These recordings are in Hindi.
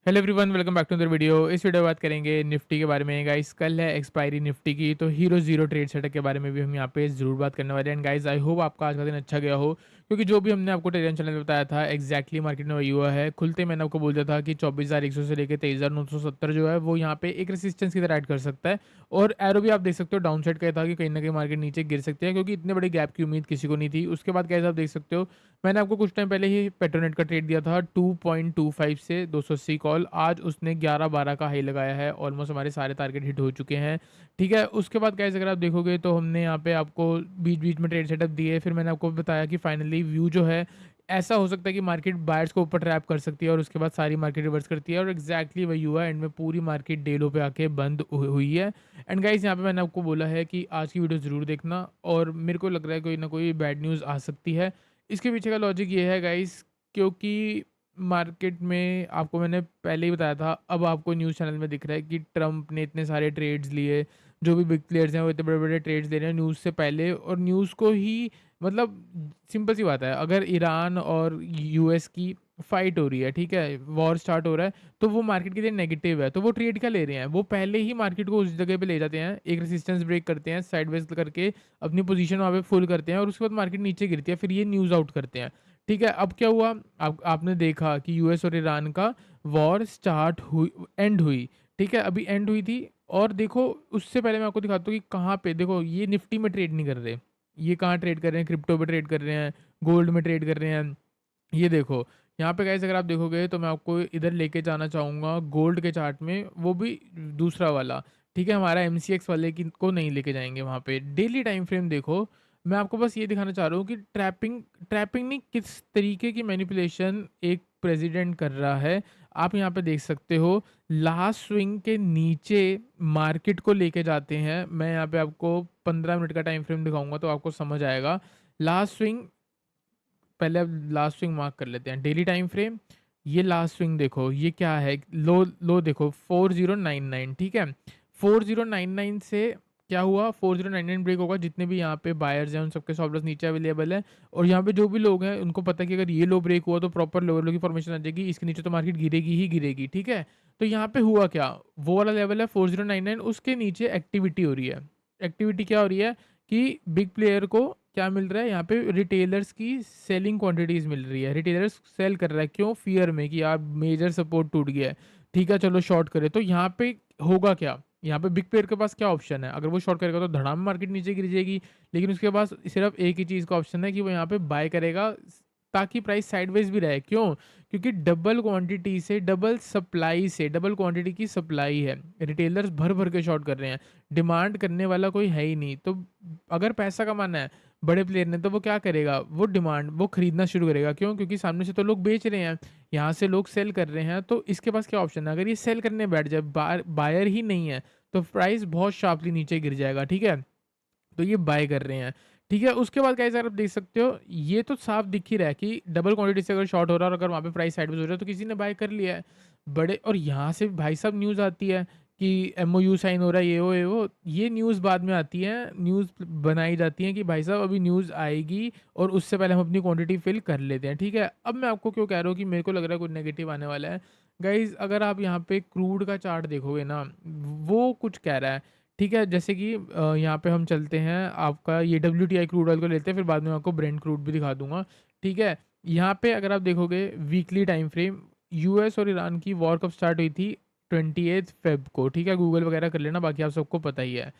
Hello everyone, welcome back to other video. इस वीडियो में बात करेंगे निफ्टी के बारे में। गाइस कल है एक्सपायरी निफ्टी की, तो हीरो जीरो ट्रेड सेटअप के बारे में भी हम यहाँ पे ज़रूर बात करने वाले हैं। एंड गाइस आई होप आपका आज का दिन अच्छा गया हो, क्योंकि जो भी हमने आपको टेलीग्राम चैनल में बताया था एग्जैक्टली मार्केट में वही हुआ है। खुलते मैंने आपको बोल दिया था कि 24,100 से लेकर 23,970 जो है वो यहाँ पे एक रेसिस्टेंस की तरह ऐड कर सकता है। और एरो भी आप देख सकते हो डाउन साइड का था कि कहीं ना कहीं मार्केट नीचे गिर सकते हैं, क्योंकि इतने बड़े गैप की उम्मीद किसी को नहीं थी। उसके बाद कैसे आप देख सकते हो, मैंने आपको कुछ टाइम पहले ही पेट्रोनेट का ट्रेड दिया था 2.25 से 280 कॉल। आज उसने 11-12 का हाई लगाया है, ऑलमोस्ट हमारे सारे टारगेट हिट हो चुके हैं। ठीक है, उसके बाद गाइस अगर आप देखोगे तो हमने यहाँ पे आपको बीच बीच में ट्रेड सेटअप दिए। फिर मैंने आपको बताया कि फाइनली व्यू जो है ऐसा हो सकता है कि मार्केट बायर्स को ऊपर ट्रैप कर सकती है और उसके बाद सारी मार्केट रिवर्स करती है, और एग्जैक्टली वही हुआ। एंड में पूरी मार्केट डे लो पे आके बंद हुई है। एंड गाइस यहाँ पे मैंने आपको बोला है कि आज की वीडियो ज़रूर देखना, और मेरे को लग रहा है कोई ना कोई बैड न्यूज़ आ सकती है। इसके पीछे का लॉजिक ये है गाइस, क्योंकि मार्केट में आपको मैंने पहले ही बताया था, अब आपको न्यूज़ चैनल में दिख रहा है कि ट्रम्प ने इतने सारे ट्रेड्स लिए। जो भी बिग प्लेयर्स हैं वो इतने बड़े-बड़े ट्रेड्स ले रहे हैं न्यूज़ से पहले, और न्यूज़ को ही मतलब सिंपल सी बात है, अगर ईरान और यूएस की फाइट हो रही है, ठीक है, वॉर स्टार्ट हो रहा है, तो वो मार्केट के लिए नेगेटिव है, तो वो ट्रेड क्या ले रहे हैं, वो पहले ही मार्केट को उस जगह पे ले जाते हैं, एक रेजिस्टेंस ब्रेक करते हैं, साइडवेज करके अपनी पोजीशन वहाँ पे फुल करते हैं, और उसके बाद मार्केट नीचे गिरती है, फिर ये न्यूज़ आउट करते हैं। ठीक है, अब क्या हुआ, आपने देखा कि यूएस और ईरान का वॉर स्टार्ट हुई, एंड हुई। ठीक है, अभी एंड हुई थी। और देखो, उससे पहले मैं आपको दिखाता हूँ कि कहाँ पे, देखो ये निफ्टी में ट्रेड नहीं कर रहे, ये कहाँ ट्रेड कर रहे हैं, क्रिप्टो पे ट्रेड कर रहे हैं, गोल्ड में ट्रेड कर रहे हैं। ये देखो, यहाँ पे गाइस अगर आप देखोगे तो मैं आपको इधर लेके जाना चाहूँगा गोल्ड के चार्ट में, वो भी दूसरा वाला। ठीक है, हमारा एमसीएक्स वाले की को नहीं लेके जाएंगे वहाँ पे। डेली टाइम फ्रेम देखो, मैं आपको बस ये दिखाना चाह रहा हूँ कि ट्रैपिंग ट्रैपिंग नहीं, किस तरीके की मैनिपुलेशन एक प्रेसिडेंट कर रहा है। आप यहाँ पे देख सकते हो, लास्ट स्विंग के नीचे मार्केट को लेके जाते हैं। मैं यहाँ पे आपको 15 मिनट का टाइम फ्रेम दिखाऊंगा तो आपको समझ आएगा। लास्ट स्विंग, पहले अब लास्ट स्विंग मार्क कर लेते हैं, डेली टाइम फ्रेम। ये लास्ट स्विंग देखो, ये क्या है, लो लो देखो 4099। ठीक है, 4099 से क्या हुआ, 4099 ब्रेक होगा, जितने भी यहाँ पे बायर्स हैं उन सबके स्टॉप लॉस नीचे अवेलेबल है। और यहाँ पे जो भी लोग हैं उनको पता है कि अगर ये लो ब्रेक हुआ तो प्रॉपर लेवल की फॉर्मेशन आ जाएगी, इसके नीचे तो मार्केट गिरेगी ही गिरेगी। ठीक है, तो यहाँ पे हुआ क्या, वो वाला लेवल है 4099, उसके नीचे एक्टिविटी हो रही है। एक्टिविटी क्या हो रही है कि बिग प्लेयर को क्या मिल रहा है, यहाँ पे रिटेलर्स की सेलिंग क्वांटिटीज़ मिल रही है। रिटेलर्स सेल कर रहा है, क्यों, फियर में कि यार मेजर सपोर्ट टूट गया है। ठीक है, चलो शॉर्ट करे, तो यहाँ पे होगा क्या, यहाँ पे बिग प्लेयर के पास क्या ऑप्शन है, अगर वो शॉर्ट करेगा तो धड़ाम मार्केट नीचे गिर जाएगी। लेकिन उसके पास सिर्फ एक ही चीज़ का ऑप्शन है कि वो यहाँ पे बाय करेगा, ताकि प्राइस साइडवेज भी रहे। क्यों, क्योंकि डबल क्वांटिटी से, डबल सप्लाई से, डबल क्वांटिटी की सप्लाई है, रिटेलर्स भर भर के शॉर्ट कर रहे हैं, डिमांड करने वाला कोई है ही नहीं। तो अगर पैसा कमाना है बड़े प्लेयर ने, तो वो क्या करेगा, वो डिमांड, वो खरीदना शुरू करेगा। क्यों, क्योंकि सामने से तो लोग बेच रहे हैं, यहाँ से लोग सेल कर रहे हैं, तो इसके पास क्या ऑप्शन है, अगर ये सेल करने बैठ जाए, बायर ही नहीं है, तो प्राइस बहुत शार्पली नीचे गिर जाएगा। ठीक है, तो ये बाय कर रहे हैं। ठीक है, उसके बाद गाइस अगर आप देख सकते हो, ये तो साफ दिख ही रहा है कि डबल क्वांटिटी से अगर शॉर्ट हो रहा है और अगर वहाँ पे प्राइस साइडवेज हो रहा है तो किसी ने बाय कर लिया है बड़े। और यहाँ से भाई साहब न्यूज़ आती है कि एमओयू साइन हो रहा है, ये न्यूज़ बाद में आती है, न्यूज़ बनाई जाती है कि भाई साहब अभी न्यूज़ आएगी और उससे पहले हम अपनी क्वांटिटी फिल कर लेते हैं। ठीक है, अब मैं आपको क्यों कह रहा हूँ कि मेरे को लग रहा है कुछ नेगेटिव आने वाला है। गाइज अगर आप यहाँ पे क्रूड का चार्ट देखोगे ना, वो कुछ कह रहा है। ठीक है, जैसे कि यहाँ पे हम चलते हैं, आपका ये WTI क्रूड ऑयल को लेते हैं, फिर बाद में आपको ब्रेंट क्रूड भी दिखा दूंगा। ठीक है, यहाँ पे अगर आप देखोगे वीकली टाइम फ्रेम, यूएस और ईरान की वॉर कब स्टार्ट हुई थी, 28 फेब को। ठीक है, गूगल वगैरह कर लेना, बाकी आप सबको पता ही है।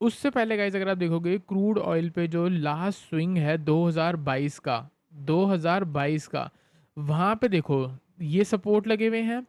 उससे पहले गाइज अगर आप देखोगे क्रूड ऑयल पे जो लास्ट स्विंग है 2022 का, 2022 का, वहाँ पे देखो ये सपोर्ट लगे हुए हैं।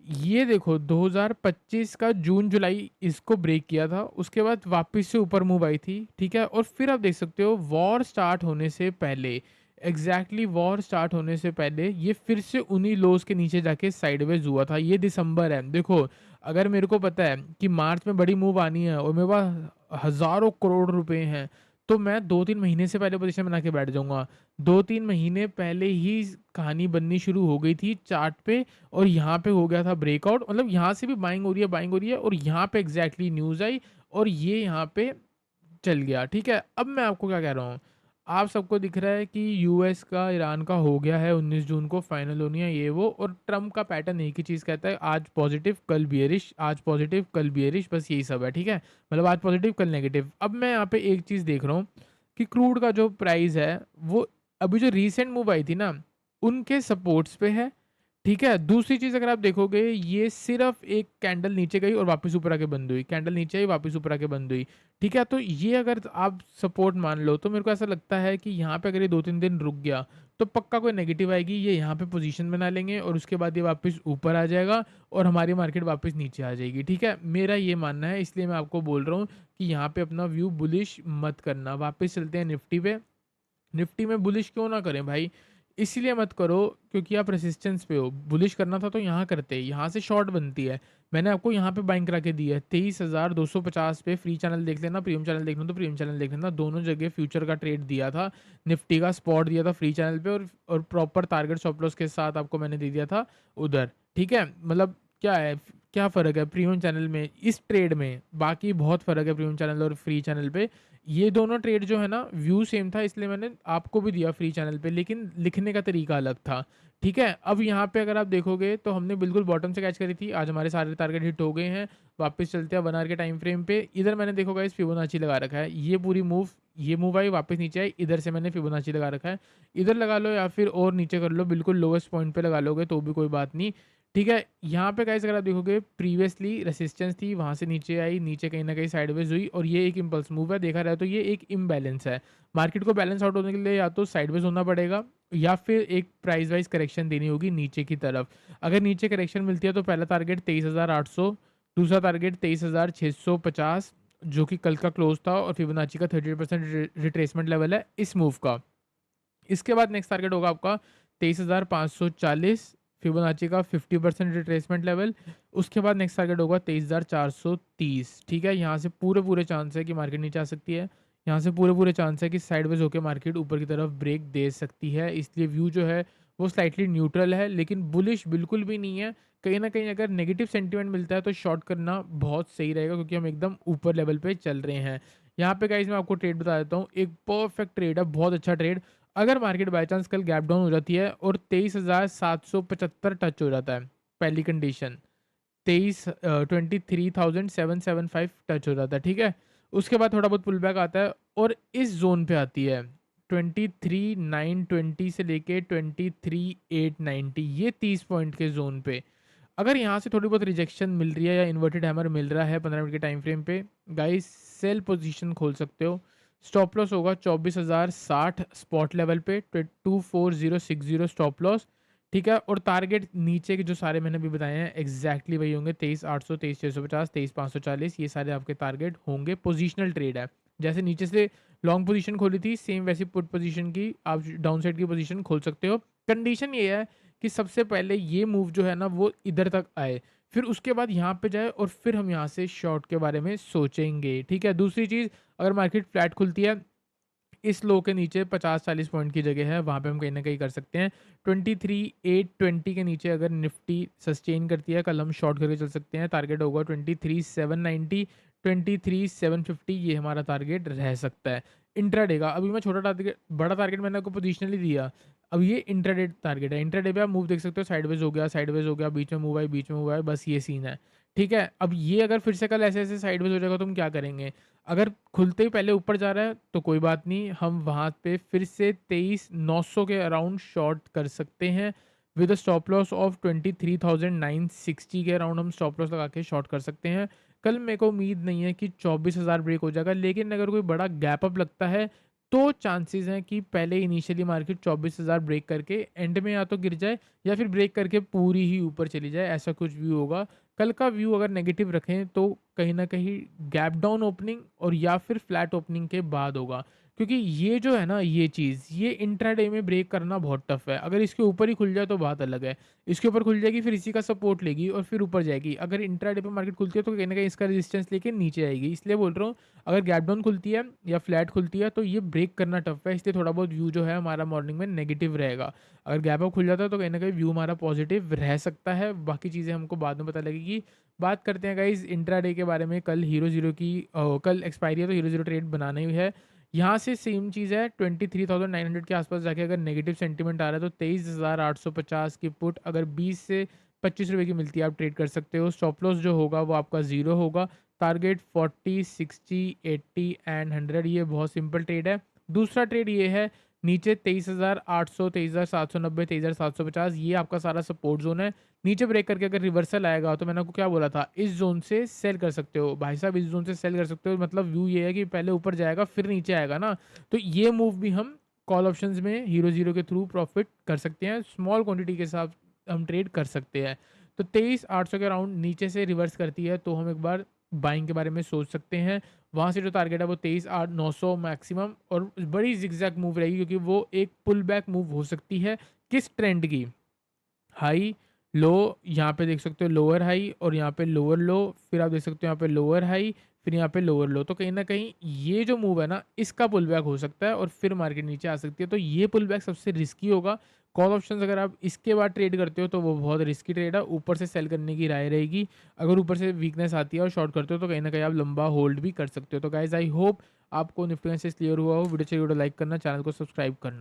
ये देखो 2025 का जून जुलाई इसको ब्रेक किया था, उसके बाद वापस से ऊपर मूव आई थी। ठीक है, और फिर आप देख सकते हो वॉर स्टार्ट होने से पहले, एग्जैक्टली वॉर स्टार्ट होने से पहले ये फिर से उन्हीं लोज के नीचे जाके साइडवेज हुआ था। ये दिसंबर है, देखो अगर मेरे को पता है कि मार्च में बड़ी मूव आनी है और मेरे पास हज़ारों करोड़ रुपए हैं, तो मैं 2-3 महीने से पहले पोजीशन बना के बैठ जाऊंगा। 2-3 महीने पहले ही कहानी बननी शुरू हो गई थी चार्ट पे, और यहाँ पे हो गया था ब्रेकआउट, मतलब यहाँ से भी बाइंग हो रही है, बाइंग हो रही है, और यहाँ पे एग्जैक्टली न्यूज़ आई और ये यहाँ पे चल गया। ठीक है, अब मैं आपको क्या कह रहा हूँ, आप सबको दिख रहा है कि यूएस का ईरान का हो गया है 19 जून को फाइनल होनी है ये वो, और ट्रम्प का पैटर्न एक ही चीज़ कहता है, आज पॉजिटिव कल बियरिश, आज पॉजिटिव कल बियरिश, बस यही सब है, ठीक है? मतलब आज पॉजिटिव कल नेगेटिव। अब मैं यहाँ पे एक चीज़ देख रहा हूँ कि क्रूड का जो प्राइस है वो अभी जो रीसेंट मूव आई थी ना, उनके सपोर्ट्स पे है, ठीक है? दूसरी चीज़ अगर आप देखोगे, ये सिर्फ़ एक कैंडल नीचे गई और वापस ऊपर आके बंद हुई, कैंडल नीचे आई वापस ऊपर आके बंद हुई, ठीक है? तो ये अगर आप सपोर्ट मान लो, तो मेरे को ऐसा लगता है कि यहाँ पे अगर ये 2-3 दिन रुक गया, तो पक्का कोई नेगेटिव आएगी, ये यहाँ पे पोज़ीशन बना लेंगे और उसके बाद ये वापस ऊपर आ जाएगा और हमारी मार्केट वापस नीचे आ जाएगी, ठीक है? मेरा ये मानना है, इसलिए मैं आपको बोल रहा हूँ कि यहाँ पे अपना व्यू बुलिश मत करना। वापस चलते हैं निफ्टी पे। निफ्टी में बुलिश क्यों ना करें भाई? इसीलिए मत करो क्योंकि आप रेजिस्टेंस पे हो। बुलिश करना था तो यहाँ करते, यहाँ से शॉर्ट बनती है। मैंने आपको यहाँ पे बाइंग करा के दी है 23,250 पे। फ्री चैनल देख लेना, प्रीमियम चैनल देखना तो प्रीमियम चैनल देख लेना। दोनों जगह फ्यूचर का ट्रेड दिया था, निफ्टी का स्पॉट दिया था फ्री चैनल पे, और प्रॉपर टारगेट स्टॉप लॉस के साथ आपको मैंने दे दिया था उधर, ठीक है? मतलब क्या है, क्या फ़र्क है प्रीमियम चैनल में इस ट्रेड में? बाकी बहुत फ़र्क है प्रीमियम चैनल और फ्री चैनल पे। ये दोनों ट्रेड जो है ना, व्यू सेम था, इसलिए मैंने आपको भी दिया फ्री चैनल पे, लेकिन लिखने का तरीका अलग था, ठीक है? अब यहाँ पे अगर आप देखोगे तो हमने बिल्कुल बॉटम से कैच करी थी, आज हमारे सारे टारगेट हिट हो गए हैं। वापस चलते हैं 1 आवर के टाइम फ्रेम पे। इधर मैंने देखो गाइस फिबोनाची लगा रखा है, ये मूव आई वापस नीचे आई, इधर से मैंने फिबोनाची लगा रखा है। इधर लगा लो या फिर और नीचे कर लो, बिल्कुल लोवेस्ट पॉइंट पे लगा लोगे तो भी कोई बात नहीं, ठीक है? यहाँ पे गाइस अगर आप देखोगे प्रीवियसली रेसिस्टेंस थी, वहाँ से नीचे आई, नीचे कहीं न कहीं साइडवेज़ हुई और ये एक इम्पल्स मूव है। देखा जाए तो ये एक इम्बैलेंस है। मार्केट को बैलेंस आउट होने के लिए या तो साइडवेज़ होना पड़ेगा या फिर एक प्राइस वाइज़ करेक्शन देनी होगी नीचे की तरफ। अगर नीचे करेक्शन मिलती है तो पहला टारगेट 23,800, दूसरा टारगेट 23,650 जो कि कल का क्लोज़ था, और फिबोनाची का 38% रिट्रेसमेंट लेवल है इस मूव का। इसके बाद नेक्स्ट टारगेट होगा आपका 23,540, फिबोनाची का 50% रिट्रेसमेंट लेवल। उसके बाद नेक्स्ट टारगेट होगा 23,430, ठीक है? यहाँ से पूरे चांस है कि मार्केट नीचे आ सकती है। यहाँ से पूरे चांस है कि साइडवेज होकर मार्केट ऊपर की तरफ ब्रेक दे सकती है। इसलिए व्यू जो है वो स्लाइटली न्यूट्रल है, लेकिन बुलिश बिल्कुल भी नहीं है। कहीं ना कहीं अगर नेगेटिव सेंटीमेंट मिलता है तो शॉर्ट करना बहुत सही रहेगा, क्योंकि हम एकदम ऊपर लेवल पे चल रहे हैं। यहाँ पे गाइस मैं आपको ट्रेड बता देता हूँ, एक परफेक्ट ट्रेड है, बहुत अच्छा ट्रेड। अगर मार्केट बाय चांस कल गैप डाउन हो जाती है और 23,775 टच हो जाता है, पहली कंडीशन 23,775 टच हो जाता है, ठीक है? उसके बाद थोड़ा बहुत पुल बैक आता है और इस जोन पे आती है 23,920 से लेके 23,890, ये 30 पॉइंट के जोन पे अगर यहाँ से थोड़ी बहुत रिजेक्शन मिल रही है या इन्वर्टेड हैमर मिल रहा है 15 मिनट के टाइम फ्रेम पे, गाइस सेल पोजीशन खोल सकते हो। स्टॉप लॉस होगा 24,060 स्पॉट लेवल पे, 24060 स्टॉप लॉस, ठीक है? और टारगेट नीचे के जो सारे मैंने भी बताए हैं एग्जैक्टली वही होंगे, 23,800, 23,650, 23,540, ये सारे आपके टारगेट होंगे। पोजिशनल ट्रेड है, जैसे नीचे से लॉन्ग पोजीशन खोली थी सेम वैसी पुट पोजीशन की आप डाउन साइड की पोजीशन खोल सकते हो। कंडीशन ये है कि सबसे पहले ये मूव जो है ना वो इधर तक आए, फिर उसके बाद यहाँ पे जाए और फिर हम यहाँ से शॉर्ट के बारे में सोचेंगे, ठीक है? दूसरी चीज़, अगर मार्केट फ्लैट खुलती है इस लो के नीचे 50-40 पॉइंट की जगह है, वहाँ पे हम कहीं न कहीं कर सकते हैं। 23,820 के नीचे अगर निफ्टी सस्टेन करती है, कल हम शॉर्ट करके चल सकते हैं। टारगेट होगा 23,790, 23,750, ये हमारा टारगेट रह सकता है। इंट्राडे का अभी मैं छोटा टारगेट, बड़ा टारगेट मैंने आपको पोजिशनली दिया। अब ये इंट्राडे टारगेट है। इंट्राडे पे आप मूव देख सकते हो, साइडवेज़ हो गया, बीच में मूव आई, बीच में मूव आया, बस ये सीन है, ठीक है? अब ये अगर फिर से कल ऐसे-ऐसे साइडवेज़ हो जाएगा तो हम क्या करेंगे? अगर खुलते ही पहले ऊपर जा रहा है तो कोई बात नहीं, हम वहाँ पे फिर से 23,900 के अराउंड शॉर्ट कर सकते हैं with a stop loss of 23,960 के अराउंड हम स्टॉप लॉस लगा के शॉर्ट कर सकते हैं। कल मेरे को उम्मीद नहीं है कि 24,000 ब्रेक हो जाएगा, लेकिन अगर कोई बड़ा गैप अप लगता है तो चांसेस हैं कि पहले इनिशियली मार्केट 24,000 ब्रेक करके एंड में या तो गिर जाए या फिर ब्रेक करके पूरी ही ऊपर चली जाए, ऐसा कुछ व्यू होगा। कल का व्यू अगर नेगेटिव रखें तो कहीं न कहीं गैप डाउन ओपनिंग और या फिर फ्लैट ओपनिंग के बाद होगा। क्योंकि ये जो है ना ये चीज़, ये इंट्राडे में ब्रेक करना बहुत टफ है। अगर इसके ऊपर ही खुल जाए तो बात अलग है। इसके ऊपर खुल जाएगी फिर इसी का सपोर्ट लेगी और फिर ऊपर जाएगी। अगर इंट्राडे पे मार्केट खुलती है तो कहीं न कहीं इसका रेजिस्टेंस लेके नीचे आएगी। इसलिए बोल रहा हूँ, अगर गैप डाउन खुलती है या फ्लैट खुलती है तो ये ब्रेक करना टफ है। इसलिए थोड़ा बहुत व्यू जो है हमारा मॉर्निंग में नेगेटिव रहेगा। अगर गैप अप खुल जाता है तो कहीं न कहीं व्यू हमारा पॉजिटिव रह सकता है। बाकी चीज़ें हमको बाद में पता लगेगी। बात करते हैं गाइस इंट्राडे के बारे में। कल हीरो ज़ीरो की कल एक्सपायरी है तो हीरो ज़ीरो ट्रेड बनाना ही है। यहाँ से सेम चीज़ है 23,900 के आसपास जाके अगर नेगेटिव सेंटीमेंट आ रहा है तो 23,850 की पुट अगर 20 से 25 रुपए की मिलती है आप ट्रेड कर सकते हो। स्टॉप लॉस जो होगा वो आपका ज़ीरो होगा। टारगेट 40, 60, 80 एंड 100, ये बहुत सिंपल ट्रेड है। दूसरा ट्रेड ये है नीचे 23,800, 23,790, 23,750, ये आपका सारा सपोर्ट ज़ोन है। नीचे ब्रेक करके अगर रिवर्सल आएगा तो मैंने आपको क्या बोला था, इस ज़ोन से सेल कर सकते हो। भाई साहब इस ज़ोन से सेल कर सकते हो, मतलब व्यू ये है कि पहले ऊपर जाएगा फिर नीचे आएगा ना, तो ये मूव भी हम कॉल ऑप्शंस में हीरो ज़ीरो के थ्रू प्रॉफिट कर सकते हैं। स्मॉल क्वांटिटी के साथ हम ट्रेड कर सकते हैं। तो 23,800 के अराउंड नीचे से रिवर्स करती है तो हम एक बार बाइंग के बारे में सोच सकते हैं। वहाँ से जो टारगेट है वो 23,800-900 मैक्सिमम, और बड़ी ज़िगज़ैग मूव रहेगी क्योंकि वो एक पुल बैक मूव हो सकती है। किस ट्रेंड की? हाई, लो, यहाँ पे देख सकते हो लोअर हाई और यहाँ पे लोअर लो, फिर आप देख सकते हो यहाँ पे लोअर हाई, फिर यहाँ पे लोअर लो। तो कहीं न कहीं ये जो मूव है ना, इसका पुल बैक हो सकता है और फिर मार्केट नीचे आ सकती है। तो ये पुल बैक सबसे रिस्की होगा। कॉल ऑप्शंस अगर आप इसके बाद ट्रेड करते हो तो वो बहुत रिस्की ट्रेड है। ऊपर से सेल करने की राय रहेगी। अगर ऊपर से वीकनेस आती है और शॉर्ट करते हो तो कहीं न कहीं आप लंबा होल्ड भी कर सकते हो। तो गाइज़ आई होप आपको निफ्टी एनालिसिस क्लियर हुआ हो। वीडियो चाहिए तो लाइक करना, चैनल को सब्सक्राइब करना।